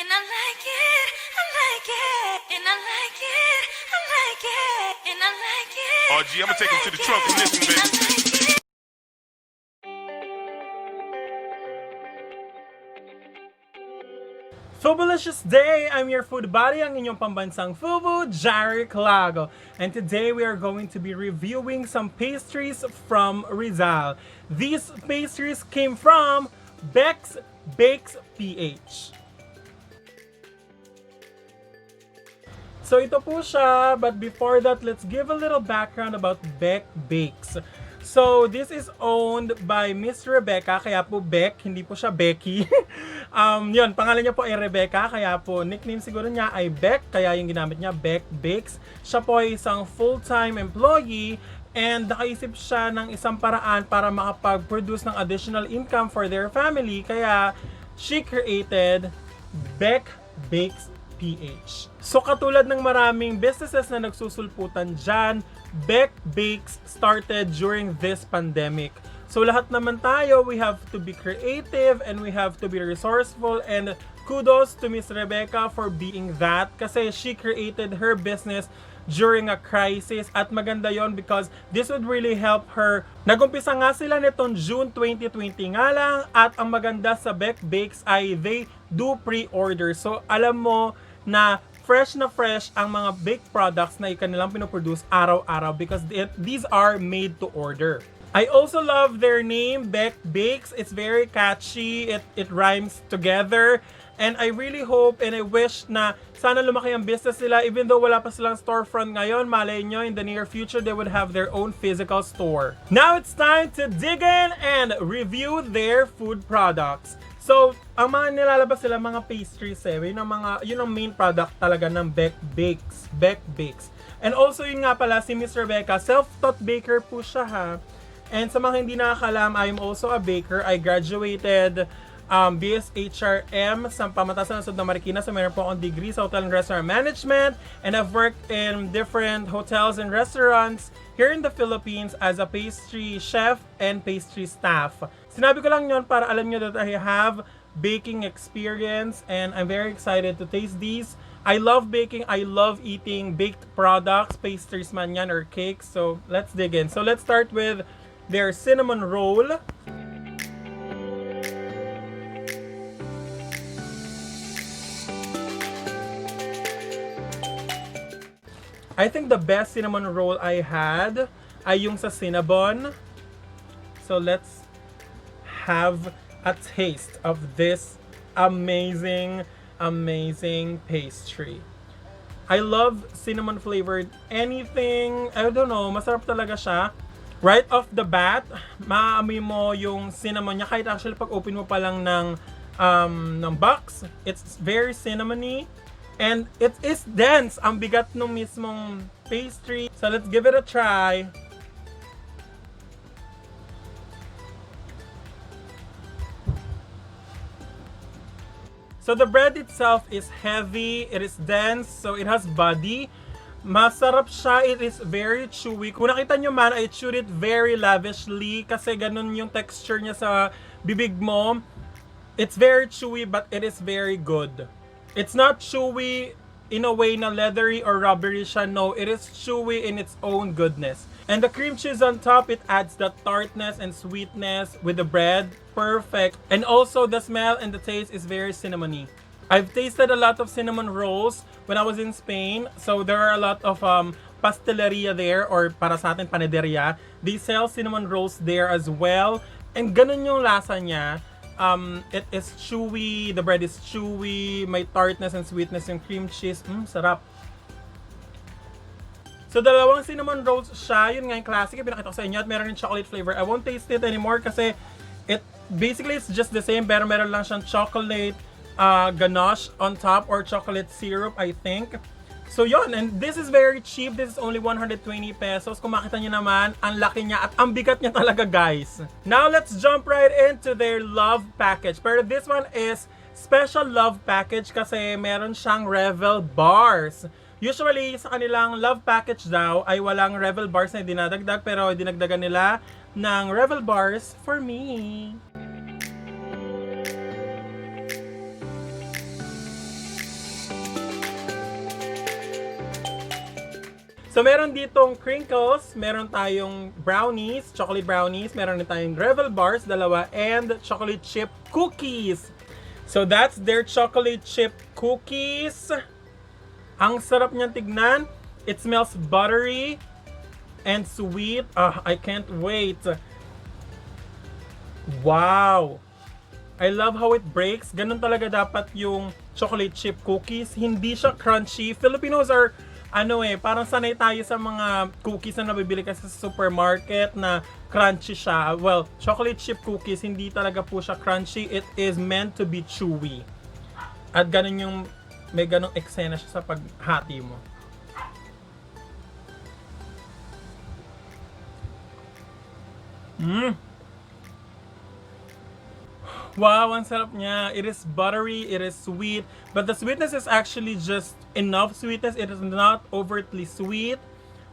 And I like it, I like it, and I like it, I like it, and I like it. Oh, gee, I'm gonna take him to the trunk and listen, baby. Foobulicious day! I'm your food buddy, ang inyong pambansang FOOBU, Jahric Lago. And today we are going to be reviewing some pastries from Rizal. These pastries came from Beck Bakes PH. So ito po siya, but before that, let's give a little background about Beck Bakes. So this is owned by Miss Rebecca, kaya po Beck, hindi po siya Becky. Yun, pangalan niya po ay Rebecca, kaya po nickname siguro niya ay Beck, kaya yung ginamit niya Beck Bakes. Siya po ay isang full-time employee and nakaisip siya ng isang paraan para makapag-produce ng additional income for their family, kaya she created Beck Bakes PH. So katulad ng maraming businesses na nagsusulputan dyan, Beck Bakes started during this pandemic. So lahat naman tayo, we have to be creative and we have to be resourceful, and kudos to Miss Rebecca for being that kasi she created her business during a crisis at maganda yon because this would really help her. Nagumpisa nga sila nitong June 2020 nga lang, at ang maganda sa Beck Bakes ay they do pre-order. So alam mo na fresh ang mga baked products na ikanilang pinoproduce araw-araw because these are made to order. I also love their name, Beck Bakes. It's very catchy, it rhymes together, and I really hope and I wish na sana lumaki ang business nila even though wala pa silang storefront ngayon. Malay nyo, in the near future, they would have their own physical store. Now it's time to dig in and review their food products. So, ang mga nilalabas sila, mga pastries yun ang main product talaga ng Beck Bakes. And also yun nga pala, si Miss Rebecca, self-taught baker po siya ha. And sa mga hindi nakakalam, I'm also a baker. I graduated BSHRM sa Pamatasan ng Sud ng Marikina. So meron po akong degree sa Hotel and Restaurant Management. And I've worked in different hotels and restaurants here in the Philippines as a pastry chef and pastry staff. Sinabi ko lang yun para alam nyo that I have baking experience and I'm very excited to taste these. I love baking, I love eating baked products, pastries man yan or cakes. So let's dig in. So let's start with their cinnamon roll. I think the best cinnamon roll I had ay yung sa Cinnabon. So let's have a taste of this amazing pastry. I love cinnamon flavored anything. I don't know, masarap talaga siya. Right off the bat, maamoy mo yung cinnamon niya kahit actually pag open mo pa lang ng box. It's very cinnamony and it is dense. Ang bigat ng mismong pastry. So let's give it a try. So the bread itself is heavy, it is dense, so it has body. Masarap siya, it is very chewy. Kung nakita nyo man, I chewed it very lavishly kasi ganun yung texture niya sa bibig mo. It's very chewy but it is very good. It's not chewy in a way na leathery or rubbery siya. No, it is chewy in its own goodness. And the cream cheese on top, it adds the tartness and sweetness with the bread. Perfect. And also the smell and the taste is very cinnamony. I've tasted a lot of cinnamon rolls when I was in Spain. So there are a lot of pasteleria there, or para sa atin panaderia. They sell cinnamon rolls there as well. And ganun yung lasa niya. It is chewy, the bread is chewy, may tartness and sweetness yung cream cheese. Sarap. So dalawang cinnamon rolls siya, yun nga yung classic, pinakita ko sa inyo, at meron yung chocolate flavor. I won't taste it anymore kasi basically it's just the same, pero meron lang siyang chocolate ganache on top or chocolate syrup, I think. So yun, and this is very cheap. This is only 120 pesos. Kung makita nyo naman, ang laki niya at ang bigat niya talaga, guys. Now let's jump right into their love package. Pero this one is special love package kasi meron siyang Revel bars. Usually, sa kanilang love package daw ay walang Revel bars na dinadagdag, pero dinagdagan nila ng Revel bars for me. So, meron ditong crinkles, meron tayong brownies, chocolate brownies, meron din tayong Revel bars, dalawa, and chocolate chip cookies. So, that's their chocolate chip cookies. Ang sarap niyang tignan. It smells buttery and sweet. I can't wait. Wow! I love how it breaks. Ganun talaga dapat yung chocolate chip cookies. Hindi siya crunchy. Filipinos are, parang sanay tayo sa mga cookies na nabibili kasi sa supermarket na crunchy siya. Well, chocolate chip cookies, hindi talaga po siya crunchy. It is meant to be chewy. At ganun yung, may ganung eksena siya sa paghati mo. Wow, ang sarap niya. It is buttery, it is sweet, but the sweetness is actually just enough sweetness. It is not overtly sweet.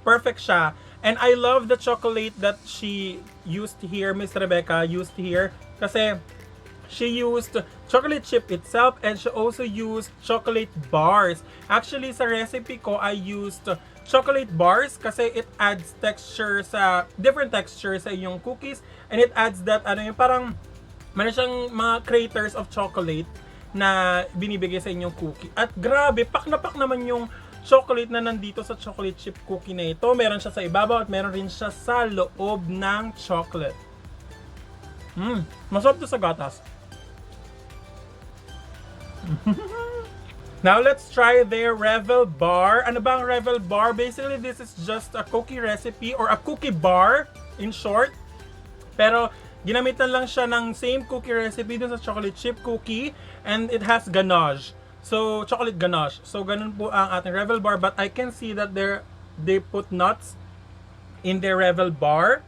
Perfect siya. And I love the chocolate that she used here, Miss Rebecca used here. Kasi she used chocolate chip itself and she also used chocolate bars. Actually, sa recipe ko, I used chocolate bars kasi it adds texture sa, different texture sa iyong cookies. And it adds that, parang meron siyang mga craters of chocolate na binibigay sa inyong cookie. At grabe, pak na pak naman yung chocolate na nandito sa chocolate chip cookie na ito. Meron siya sa ibabaw at meron rin siya sa loob ng chocolate. Masarap to sa gatas. Now let's try their Revel bar. Ano ba ang Revel bar? Basically, this is just a cookie recipe or a cookie bar in short. Pero ginamitan lang siya ng same cookie recipe dun sa chocolate chip cookie and it has ganache. So, chocolate ganache. So, ganun po ang ating Revel bar but I can see that they put nuts in their Revel bar.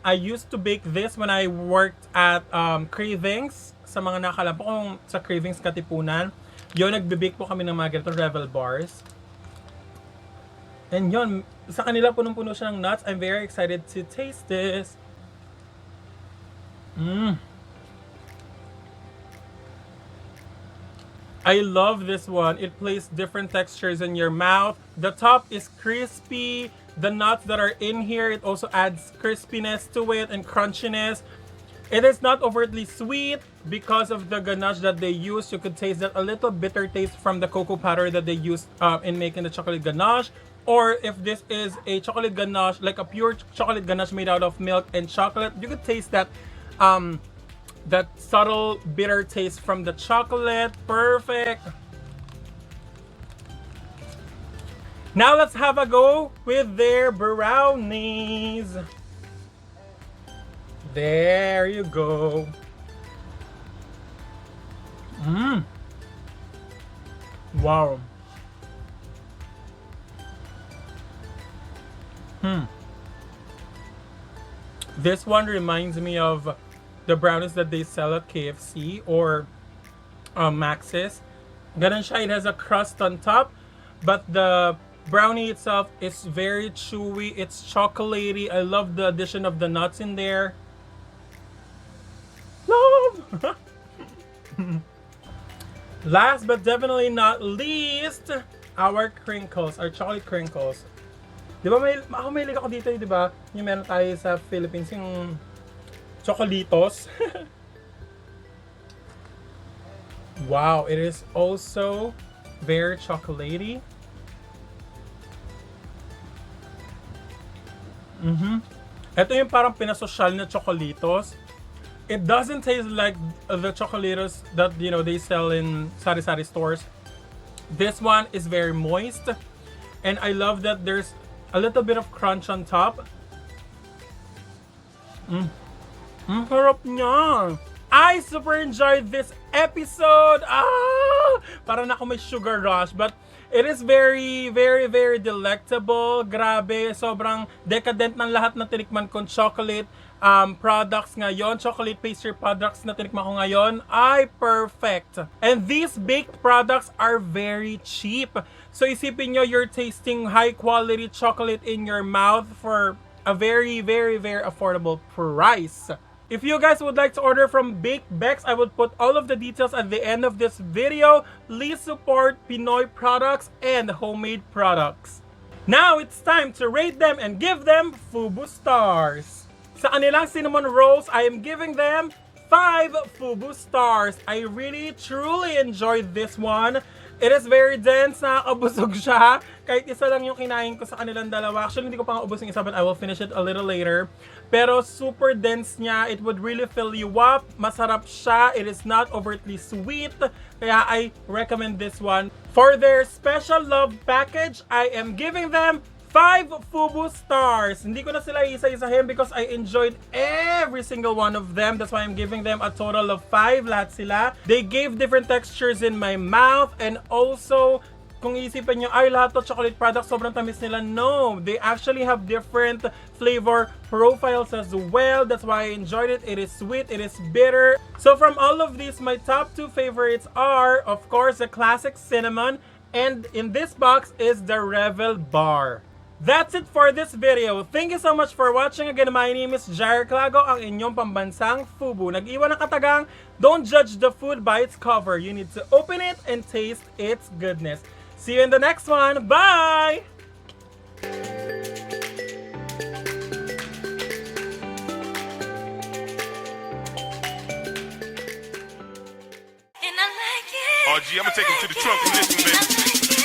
I used to bake this when I worked at Cravings. Sa mga nakalam po kung sa Cravings Katipunan. Yun, nagbe-bake po kami ng mga ganitong Revel bars. And yun, sa kanila punong-puno siya ng nuts. I'm very excited to taste this. I love this one. It plays different textures in your mouth. The top is crispy. The nuts that are in here, it also adds crispiness to it and crunchiness. It is not overtly sweet because of the ganache that they use. You could taste that a little bitter taste from the cocoa powder that they used in making the chocolate ganache. Or if this is a chocolate ganache, like a pure chocolate ganache made out of milk and chocolate, you could taste that that subtle bitter taste from the chocolate. Perfect. Now let's have a go with their brownies. There you go. Wow. This one reminds me of the brownies that they sell at KFC or Max's. Ganun siya. It has a crust on top, but the brownie itself is very chewy. It's chocolatey. I love the addition of the nuts in there. Love! Last but definitely not least, our crinkles, our chocolate crinkles. Di ba may ako dito, di ba? Yung meron tayo sa Philippines, yung chocolitos. Wow, it is also very chocolatey. Ito yung parang pinasosyal na chocolitos. It doesn't taste like the chocolitos that they sell in sari-sari stores. This one is very moist, and I love that there's a little bit of crunch on top. Sarap niya. I super enjoyed this episode. Parang ako may sugar rush, but it is very, very, very delectable. Grabe, sobrang decadent ng lahat na tinikman kong chocolate products ngayon. Chocolate pastry products na tinikman ko ngayon ay perfect. And these baked products are very cheap. So isipin nyo, you're tasting high quality chocolate in your mouth for a very, very, very affordable price. If you guys would like to order from Beck Bakes, I would put all of the details at the end of this video. Please support Pinoy products and homemade products. Now, it's time to rate them and give them FOOBU stars. Sa kanilang cinnamon rolls, I am giving them 5 FOOBU stars. I really, truly enjoyed this one. It is very dense, nakakabusog siya. Kahit isa lang yung kinain ko sa kanilang dalawa. Actually, hindi ko pa nga ubos yung isa, but I will finish it a little later. Pero super dense niya. It would really fill you up. Masarap siya. It is not overtly sweet. Kaya I recommend this one. For their special love package, I am giving them 5 FOOBU stars. Hindi ko na sila isa-isahin because I enjoyed every single one of them. That's why I'm giving them a total of 5. Lahat sila. They gave different textures in my mouth, and also, kung isipin nyo, ay lahat to chocolate products, sobrang tamis nila. No, they actually have different flavor profiles as well. That's why I enjoyed it. It is sweet, it is bitter. So from all of these, my top 2 favorites are, of course, the classic cinnamon, and in this box is the Revel bar. That's it for this video. Thank you so much for watching. Again, my name is Jahric Lago, ang inyong pambansang FOOBU. Nag-iwan ng katagang, don't judge the food by its cover. You need to open it and taste its goodness. See you in the next one. Bye! RG, I'm gonna take him to the trunk and listen, baby.